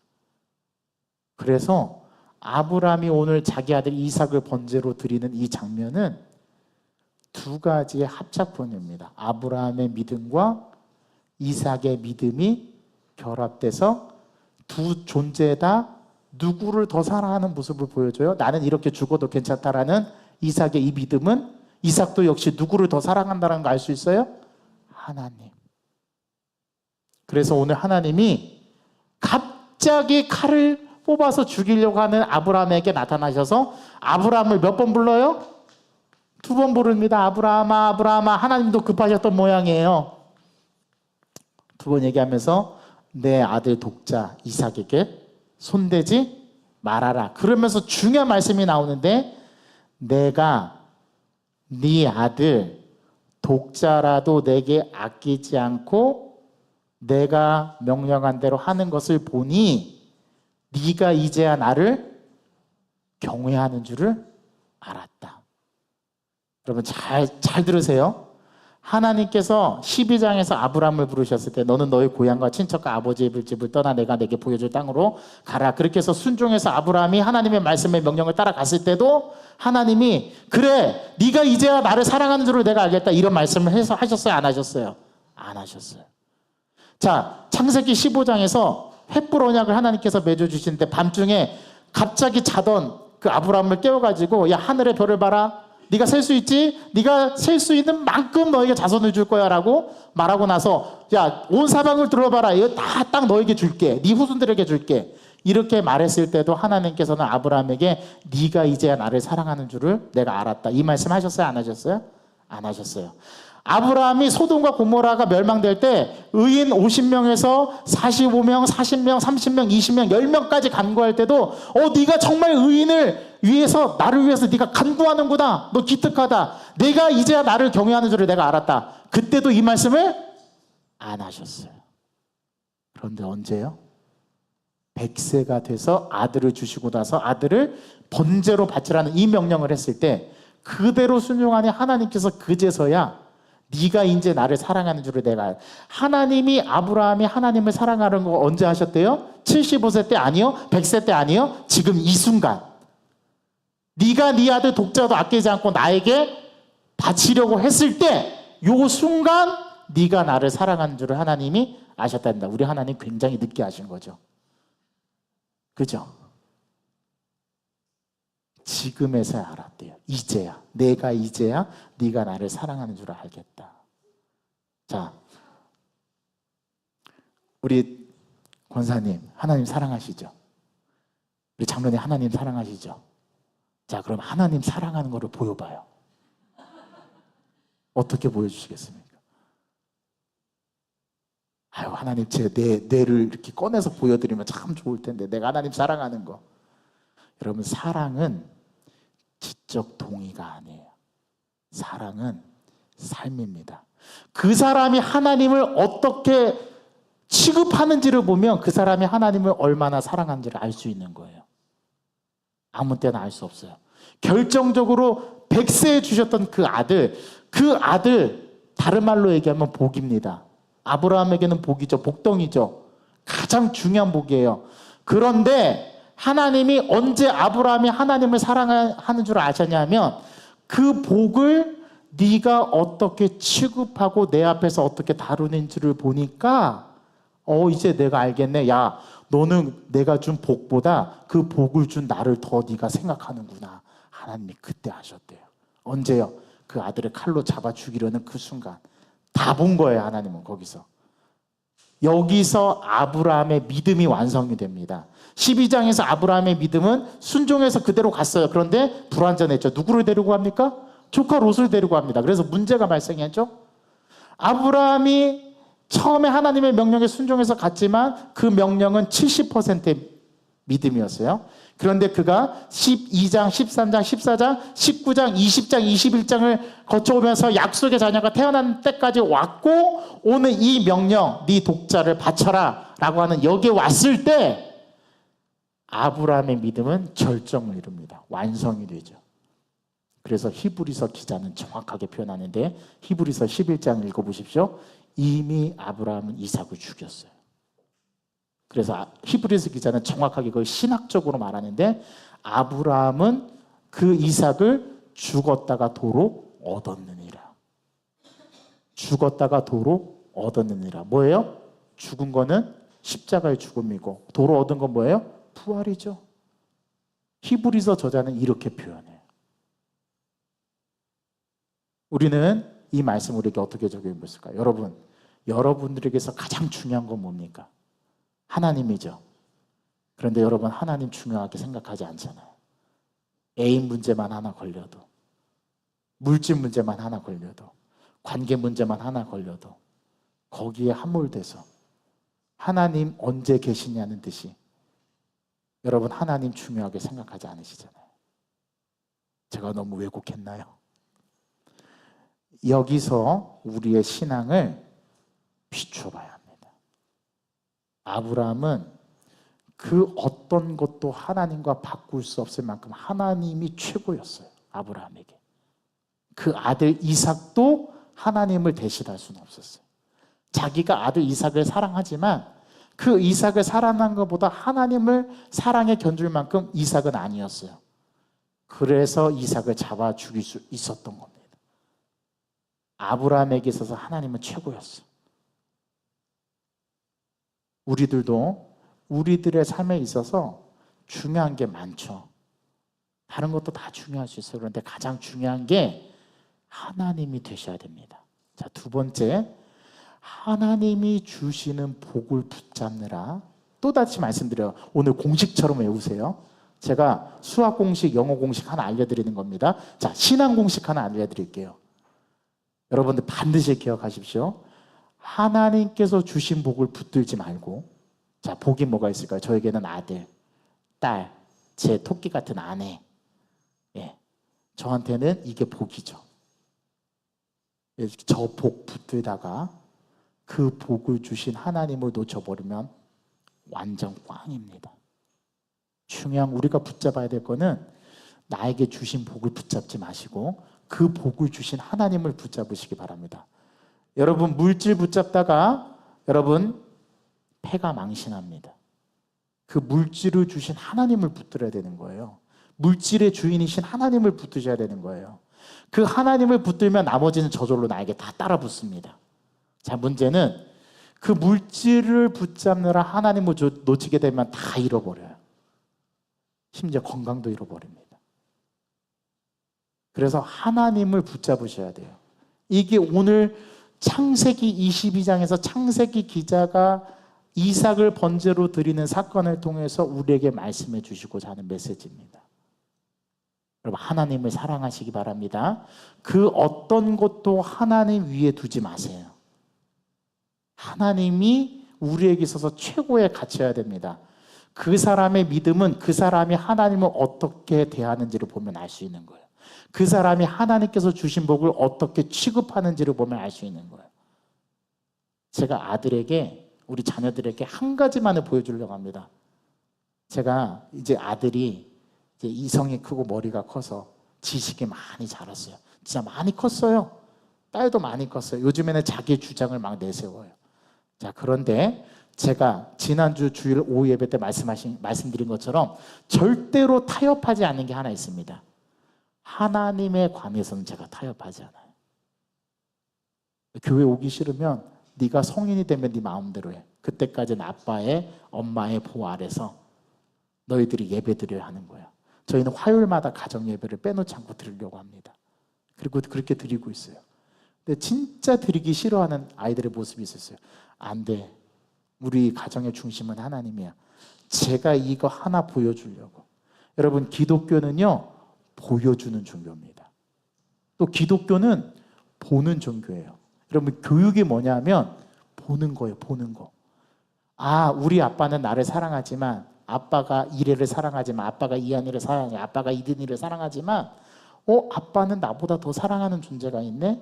그래서 아브라함이 오늘 자기 아들 이삭을 번제로 드리는 이 장면은 두 가지의 합작품입니다. 아브라함의 믿음과 이삭의 믿음이 결합돼서 두 존재다 누구를 더 사랑하는 모습을 보여줘요. 나는 이렇게 죽어도 괜찮다라는 이삭의 이 믿음은, 이삭도 역시 누구를 더 사랑한다는 걸 알 수 있어요? 하나님. 그래서 오늘 하나님이 갑자기 칼을 뽑아서 죽이려고 하는 아브라함에게 나타나셔서 아브라함을 몇 번 불러요? 2번 부릅니다. 아브라함아, 아브라함아. 하나님도 급하셨던 모양이에요. 2번 얘기하면서 내 아들 독자 이삭에게 손대지 말아라. 그러면서 중요한 말씀이 나오는데, 내가 네 아들 독자라도 내게 아끼지 않고 내가 명령한 대로 하는 것을 보니 네가 이제야 나를 경외하는 줄을 알았다. 여러분 잘 들으세요. 하나님께서 12장에서 아브라함을 부르셨을 때 너는 너의 고향과 친척과 아버지의 집을 떠나 내가 내게 보여줄 땅으로 가라. 그렇게 해서 순종해서 아브라함이 하나님의 말씀의 명령을 따라갔을 때도 하나님이 그래 네가 이제야 나를 사랑하는 줄을 내가 알겠다 이런 말씀을 해서 하셨어요? 안 하셨어요? 안 하셨어요. 자, 창세기 15장에서 횃불 언약을 하나님께서 맺어주시는데 밤중에 갑자기 자던 그 아브라함을 깨워가지고 야 하늘의 별을 봐라. 네가 셀 수 있지? 네가 셀 수 있는 만큼 너에게 자손을 줄 거야 라고 말하고 나서 야 온 사방을 들어봐라. 이거 다 딱 너에게 줄게. 네 후손들에게 줄게. 이렇게 말했을 때도 하나님께서는 아브라함에게 네가 이제야 나를 사랑하는 줄을 내가 알았다. 이 말씀 하셨어요? 안 하셨어요? 안 하셨어요. 아브라함이 소돔과 고모라가 멸망될 때 의인 50명에서 45명, 40명, 30명, 20명, 10명까지 간구할 때도 네가 정말 의인을 위해서 나를 위해서 네가 간구하는구나. 너 기특하다. 내가 이제야 나를 경외하는 줄을 내가 알았다. 그때도 이 말씀을 안 하셨어요. 그런데 언제요? 100세가 돼서 아들을 주시고 나서 아들을 번제로 바치라는 이 명령을 했을 때 그대로 순종하니 하나님께서 그제서야 네가 이제 나를 사랑하는 줄을 내가 하나님이 아브라함이 하나님을 사랑하는 거 언제 하셨대요? 75세 때 아니요? 100세 때 아니요? 지금 이 순간 네가 네 아들 독자도 아끼지 않고 나에게 바치려고 했을 때 요 순간 네가 나를 사랑하는 줄을 하나님이 아셨답니다. 우리 하나님 굉장히 늦게 아신 거죠. 그죠? 지금에서야 알았대요. 이제야. 내가 이제야 네가 나를 사랑하는 줄 알겠다. 자, 우리 권사님 하나님 사랑하시죠? 우리 장로님 하나님 사랑하시죠? 자, 그럼 하나님 사랑하는 거를 보여봐요. 어떻게 보여주시겠습니까? 아유, 하나님 제 뇌를 이렇게 꺼내서 보여드리면 참 좋을 텐데 내가 하나님 사랑하는 거. 여러분 사랑은 지적 동의가 아니에요. 사랑은 삶입니다. 그 사람이 하나님을 어떻게 취급하는지를 보면 그 사람이 하나님을 얼마나 사랑하는지를 알 수 있는 거예요. 아무 때나 알 수 없어요. 결정적으로 100세에 주셨던 그 아들 다른 말로 얘기하면 복입니다. 아브라함에게는 복이죠. 복덩이죠. 가장 중요한 복이에요. 그런데 하나님이 언제 아브라함이 하나님을 사랑하는 줄 아셨냐면 그 복을 네가 어떻게 취급하고 내 앞에서 어떻게 다루는지를 보니까 이제 내가 알겠네. 야, 너는 내가 준 복보다 그 복을 준 나를 더 네가 생각하는구나. 하나님이 그때 아셨대요. 언제요? 그 아들을 칼로 잡아 죽이려는 그 순간. 다 본 거예요. 하나님은 거기서. 여기서 아브라함의 믿음이 완성이 됩니다. 12장에서 아브라함의 믿음은 순종해서 그대로 갔어요. 그런데 불완전했죠. 누구를 데리고 갑니까? 조카 롯을 데리고 갑니다. 그래서 문제가 발생했죠. 아브라함이 처음에 하나님의 명령에 순종해서 갔지만 그 명령은 70%의 믿음이었어요. 그런데 그가 12장, 13장, 14장, 19장, 20장, 21장을 거쳐오면서 약속의 자녀가 태어난 때까지 왔고, 오늘 이 명령, 네 독자를 바쳐라 라고 하는 여기에 왔을 때 아브라함의 믿음은 절정을 이룹니다. 완성이 되죠. 그래서 히브리서 기자는 정확하게 표현하는데, 히브리서 11장 읽어보십시오. 이미 아브라함은 이삭을 죽였어요. 그래서 히브리서 기자는 정확하게 그걸 신학적으로 말하는데, 아브라함은 그 이삭을 죽었다가 도로 얻었느니라. 죽었다가 도로 얻었느니라. 뭐예요? 죽은 거는 십자가의 죽음이고, 도로 얻은 건 뭐예요? 부활이죠. 히브리서 저자는 이렇게 표현해요. 우리는 이 말씀 우리에게 어떻게 적용해 볼까요? 여러분, 여러분들에게서 가장 중요한 건 뭡니까? 하나님이죠. 그런데 여러분, 하나님 중요하게 생각하지 않잖아요. 애인 문제만 하나 걸려도, 물질 문제만 하나 걸려도, 관계 문제만 하나 걸려도 거기에 함몰돼서 하나님 언제 계시냐는 듯이 여러분, 하나님 중요하게 생각하지 않으시잖아요. 제가 너무 왜곡했나요? 여기서 우리의 신앙을 비춰봐야 합니다. 아브라함은 그 어떤 것도 하나님과 바꿀 수 없을 만큼 하나님이 최고였어요. 아브라함에게. 그 아들 이삭도 하나님을 대신할 수는 없었어요. 자기가 아들 이삭을 사랑하지만 그 이삭을 사랑한 것보다 하나님을 사랑에 견줄 만큼 이삭은 아니었어요. 그래서 이삭을 잡아 죽일 수 있었던 겁니다. 아브라함에게 있어서 하나님은 최고였어요. 우리들도 우리들의 삶에 있어서 중요한 게 많죠. 다른 것도 다 중요할 수 있어요. 그런데 가장 중요한 게 하나님이 되셔야 됩니다. 자, 두 번째, 하나님이 주시는 복을 붙잡느라, 또다시 말씀드려요. 오늘 공식처럼 외우세요. 제가 수학 공식, 영어 공식 하나 알려드리는 겁니다. 자, 신앙 공식 하나 알려드릴게요. 여러분들 반드시 기억하십시오. 하나님께서 주신 복을 붙들지 말고, 자, 복이 뭐가 있을까요? 저에게는 아들, 딸, 제 토끼 같은 아내, 예, 저한테는 이게 복이죠. 저 복 붙들다가 그 복을 주신 하나님을 놓쳐버리면 완전 꽝입니다. 중요한, 우리가 붙잡아야 될 거는 나에게 주신 복을 붙잡지 마시고 그 복을 주신 하나님을 붙잡으시기 바랍니다. 여러분, 물질 붙잡다가 여러분 패가 망신합니다. 그 물질을 주신 하나님을 붙들어야 되는 거예요. 물질의 주인이신 하나님을 붙드셔야 되는 거예요. 그 하나님을 붙들면 나머지는 저절로 나에게 다 따라 붙습니다. 자, 문제는 그 물질을 붙잡느라 하나님을 놓치게 되면 다 잃어버려요. 심지어 건강도 잃어버립니다. 그래서 하나님을 붙잡으셔야 돼요. 이게 오늘 창세기 22장에서 창세기 기자가 이삭을 번제로 드리는 사건을 통해서 우리에게 말씀해 주시고자 하는 메시지입니다. 여러분, 하나님을 사랑하시기 바랍니다. 그 어떤 것도 하나님 위에 두지 마세요. 하나님이 우리에게 있어서 최고의 가치여야 됩니다. 그 사람의 믿음은 그 사람이 하나님을 어떻게 대하는지를 보면 알 수 있는 거예요. 그 사람이 하나님께서 주신 복을 어떻게 취급하는지를 보면 알 수 있는 거예요. 제가 아들에게, 우리 자녀들에게 한 가지만을 보여주려고 합니다. 제가 이제 아들이 이제 이성이 크고 머리가 커서 지식이 많이 자랐어요. 진짜 많이 컸어요. 딸도 많이 컸어요. 요즘에는 자기의 주장을 막 내세워요. 자, 그런데 제가 지난주 주일 오후 예배 때 말씀드린 것처럼 절대로 타협하지 않는 게 하나 있습니다. 하나님에 관해서는 제가 타협하지 않아요. 교회 오기 싫으면 네가 성인이 되면 네 마음대로 해. 그때까지는 아빠의, 엄마의 보호 아래서 너희들이 예배 드려야 하는 거야. 저희는 화요일마다 가정 예배를 빼놓지 않고 드리려고 합니다. 그리고 그렇게 드리고 있어요. 근데 진짜 드리기 싫어하는 아이들의 모습이 있었어요. 안 돼. 우리 가정의 중심은 하나님이야. 제가 이거 하나 보여주려고. 여러분, 기독교는요, 보여주는 종교입니다. 또 기독교는 보는 종교예요. 여러분, 교육이 뭐냐면 보는 거예요. 보는 거. 아, 우리 아빠는 나를 사랑하지만, 아빠가 이래를 사랑하지만, 아빠가 이한이를 사랑하지만, 아빠가 이든이를 사랑하지만, 아빠는 나보다 더 사랑하는 존재가 있네?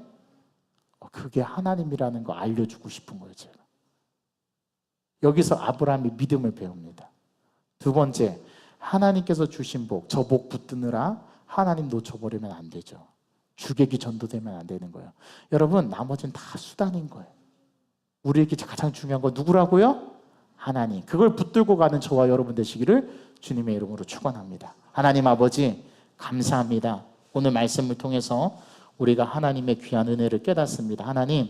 그게 하나님이라는 거 알려주고 싶은 거예요, 제가. 여기서 아브라함이 믿음을 배웁니다. 두 번째, 하나님께서 주신 복, 저 복 붙드느라 하나님 놓쳐버리면 안 되죠. 주객이 전도되면 안 되는 거예요. 여러분, 나머지는 다 수단인 거예요. 우리에게 가장 중요한 거 누구라고요? 하나님. 그걸 붙들고 가는 저와 여러분 되시기를 주님의 이름으로 축원합니다. 하나님 아버지, 감사합니다. 오늘 말씀을 통해서 우리가 하나님의 귀한 은혜를 깨닫습니다. 하나님,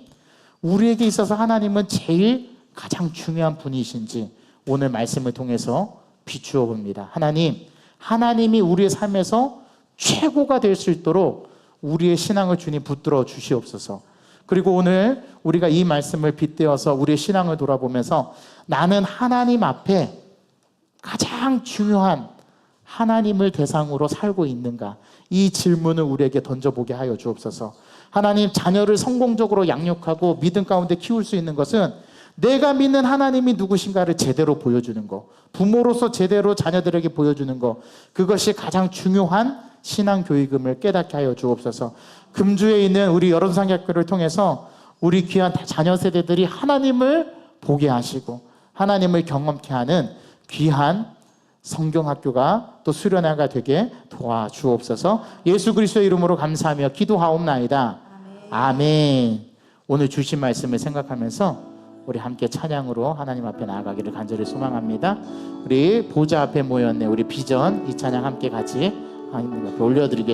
우리에게 있어서 하나님은 제일 가장 중요한 분이신지 오늘 말씀을 통해서 비추어 봅니다. 하나님, 하나님이 우리의 삶에서 최고가 될 수 있도록 우리의 신앙을 주님 붙들어 주시옵소서. 그리고 오늘 우리가 이 말씀을 빗대어서 우리의 신앙을 돌아보면서 나는 하나님 앞에 가장 중요한 하나님을 대상으로 살고 있는가? 이 질문을 우리에게 던져보게 하여 주옵소서. 하나님, 자녀를 성공적으로 양육하고 믿음 가운데 키울 수 있는 것은 내가 믿는 하나님이 누구신가를 제대로 보여주는 것, 부모로서 제대로 자녀들에게 보여주는 것, 그것이 가장 중요한 신앙교육임을 깨닫게 하여 주옵소서. 금주에 있는 우리 여론상학교를 통해서 우리 귀한 자녀 세대들이 하나님을 보게 하시고 하나님을 경험케 하는 귀한 성경학교가 또 수련회가 되게 도와주옵소서. 예수 그리스도의 이름으로 감사하며 기도하옵나이다. 아멘. 오늘 주신 말씀을 생각하면서 우리 함께 찬양으로 하나님 앞에 나아가기를 간절히 소망합니다. 우리 보좌 앞에 모였네. 우리 비전 이 찬양 함께 같이 하나님 앞에 올려드리겠습니다.